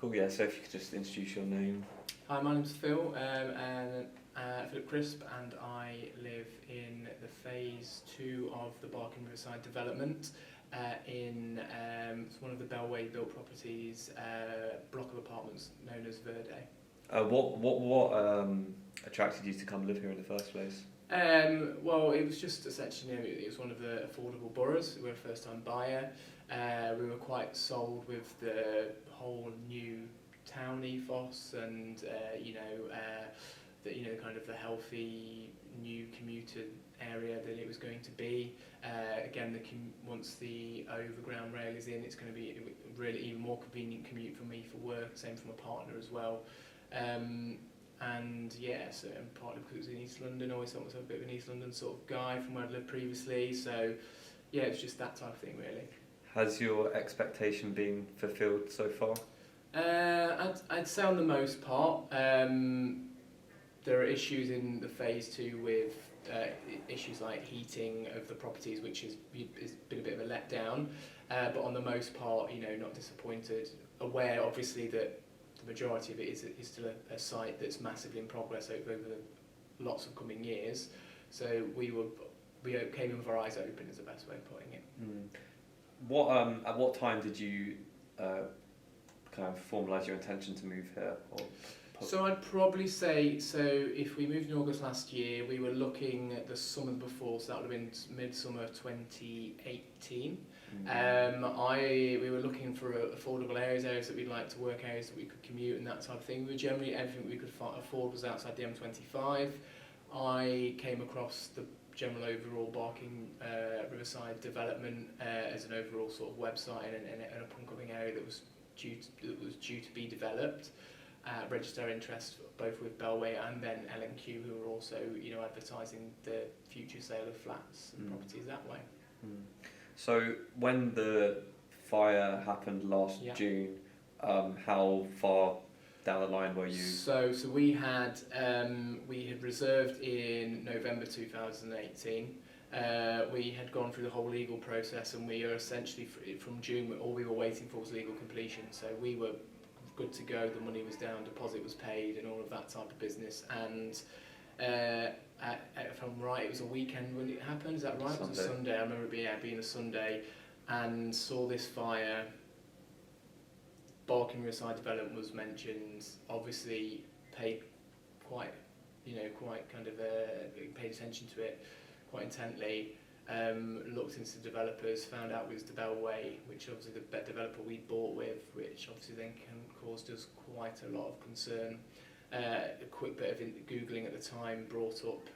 Cool, yeah, so if you could just introduce your name. Hi, my name's Phil, Philip Crisp, and I live in the phase 2 of the Barking Riverside development in one of the Bellway built properties, block of apartments known as Verde. What attracted you to come live here in the first place? Well, it was just essentially, it was one of the affordable boroughs. We were a first-time buyer. We were quite sold with the whole new town ethos and kind of the healthy new commuter area that it was going to be. Again, once the overground rail is in, it's going to be really even more convenient commute for me for work. Same for my partner as well. And yeah, so partly because it was in East London, I always thought myself a bit of an East London sort of guy from where I lived previously. So yeah, it's just that type of thing really. Has your expectation been fulfilled so far? I'd say on the most part. There are issues in the phase 2 with issues like heating of the properties, which has been a bit of a letdown. But on the most part, not disappointed. Aware, obviously, that the majority of it is still a site that's massively in progress over lots of coming years. So we came in with our eyes open is the best way of putting it. At what time did you kind of formalise your intention to move here? So I'd probably say, if we moved in August last year, we were looking at the summer before, so that would have been midsummer 2018. We were looking for affordable areas that we'd like to work, areas that we could commute and that type of thing. We were generally, everything we could afford was outside the M25. I came across the general overall Barking Riverside development as an overall sort of website and an up-and-coming area that was due to be developed. Register interest both with Bellway and then L&Q, who were also advertising the future sale of flats and properties that way. So when the fire happened last June, how far down the line were you? So we had reserved in November 2018. We had gone through the whole legal process, and we are essentially from June. All we were waiting for was legal completion. So we were good to go. The money was down, deposit was paid, and all of that type of business. And if I'm right, it was a weekend when it happened. Is that right? Sunday. It was a Sunday. I remember it being a Sunday, and saw this fire. Barking Riverside development was mentioned. Obviously, paid paid attention to it quite intently. Looked into the developers, found out it was the Bellway, which obviously the developer we bought with, which obviously then caused us quite a lot of concern. A quick bit of Googling at the time brought up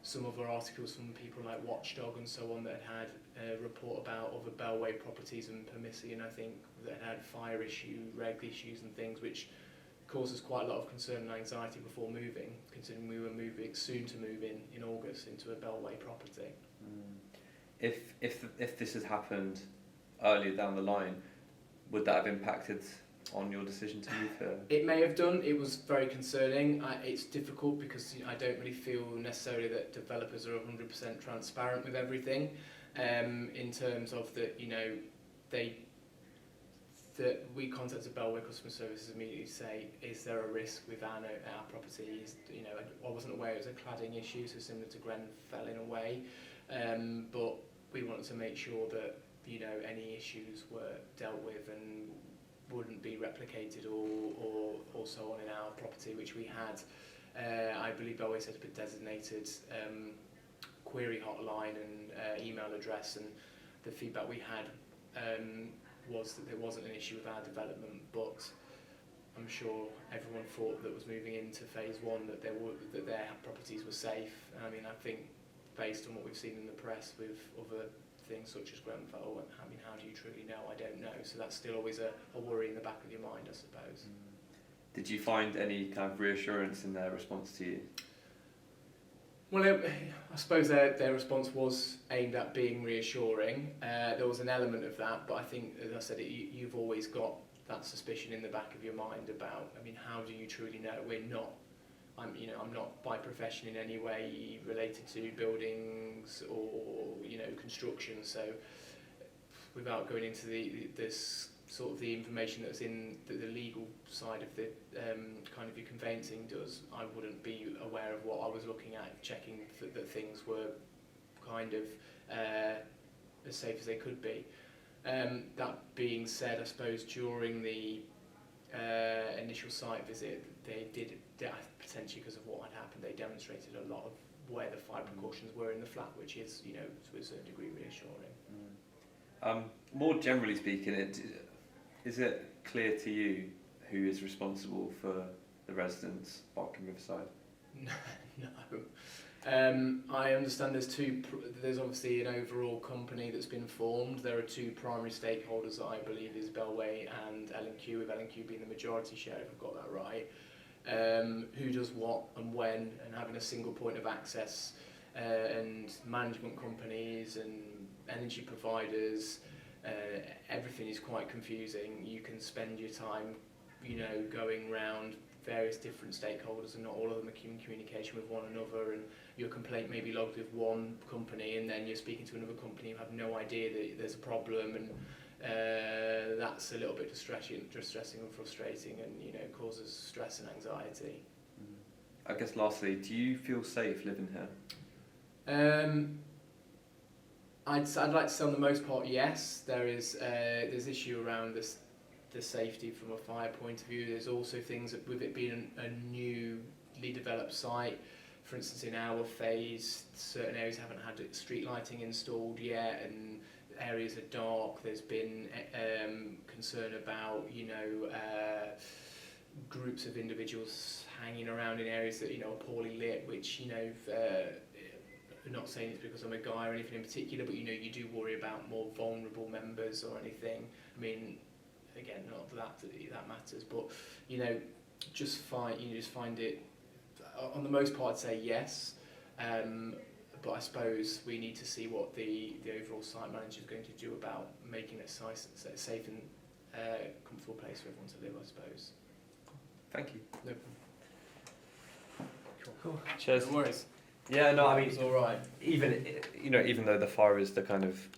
some other articles from people like Watchdog and so on that had a report about other Bellway properties and Permissi, and I think that had fire reg issues and things, which caused us quite a lot of concern and anxiety before moving, considering we were soon to move in August into a Bellway property. If this had happened earlier down the line, would that have impacted on your decision to move here? It may have done. It was very concerning. It's difficult because I don't really feel necessarily that developers are 100% transparent with everything, in terms of that we contacted Bellway Customer Services immediately to say, is there a risk with our property? I wasn't aware it was a cladding issue, so similar to Grenfell in a way, but we wanted to make sure that any issues were dealt with and wouldn't be replicated or so on in our property, which we had. I believe Bellway set up a designated query hotline and email address, and the feedback we had was that there wasn't an issue with our development, but I'm sure everyone thought that was moving into phase 1 that their properties were safe. I mean, I think based on what we've seen in the press with other things such as Grenfell, how do you truly know? I don't know. So that's still always a worry in the back of your mind, I suppose. Did you find any kind of reassurance in their response to you? Well, I suppose their response was aimed at being reassuring. There was an element of that, but I think, as I said, you've always got that suspicion in the back of your mind about, how do you truly know? I'm not by profession in any way related to buildings or construction, so without going into the sort of the information that's in the legal side of the kind of your conveyancing does. I wouldn't be aware of what I was looking at, checking that things were kind of as safe as they could be. That being said, I suppose during the initial site visit, they did, potentially because of what had happened, they demonstrated a lot of where the fire precautions were in the flat, which is, you know, to a certain degree reassuring. More generally speaking, is it clear to you who is responsible for the residents of Barking Riverside? No. I understand there's obviously an overall company that's been formed. There are two primary stakeholders that I believe is Bellway and L&Q, with L&Q being the majority share, if I've got that right. Who does what and when, and having a single point of access, and management companies and energy providers, everything is quite confusing. You can spend your time, you know, going round various different stakeholders, and not all of them are in communication with one another, and your complaint may be logged with one company and then you're speaking to another company who have no idea that there's a problem, and that's a little bit distressing and frustrating, and, you know, causes stress and anxiety. I guess lastly, do you feel safe living here? I'd like to say on the most part, yes. There's issue around the safety from a fire point of view. There's also things that, with it being a newly developed site, for instance in our phase, certain areas haven't had street lighting installed yet, and areas are dark. There's been concern about, you know, groups of individuals hanging around in areas that, you know, are poorly lit, which, you know, I'm not saying it's because I'm a guy or anything in particular, but, you know, you do worry about more vulnerable members or anything. I mean, again, not that matters, but, you know, just find it, on the most part, I'd say yes, but I suppose we need to see what the overall site manager is going to do about making it a safe and comfortable place for everyone to live, I suppose. Thank you. No problem. Cool. Cheers. No worries. Yeah, no, I mean, it's all right. even though the fire is the kind of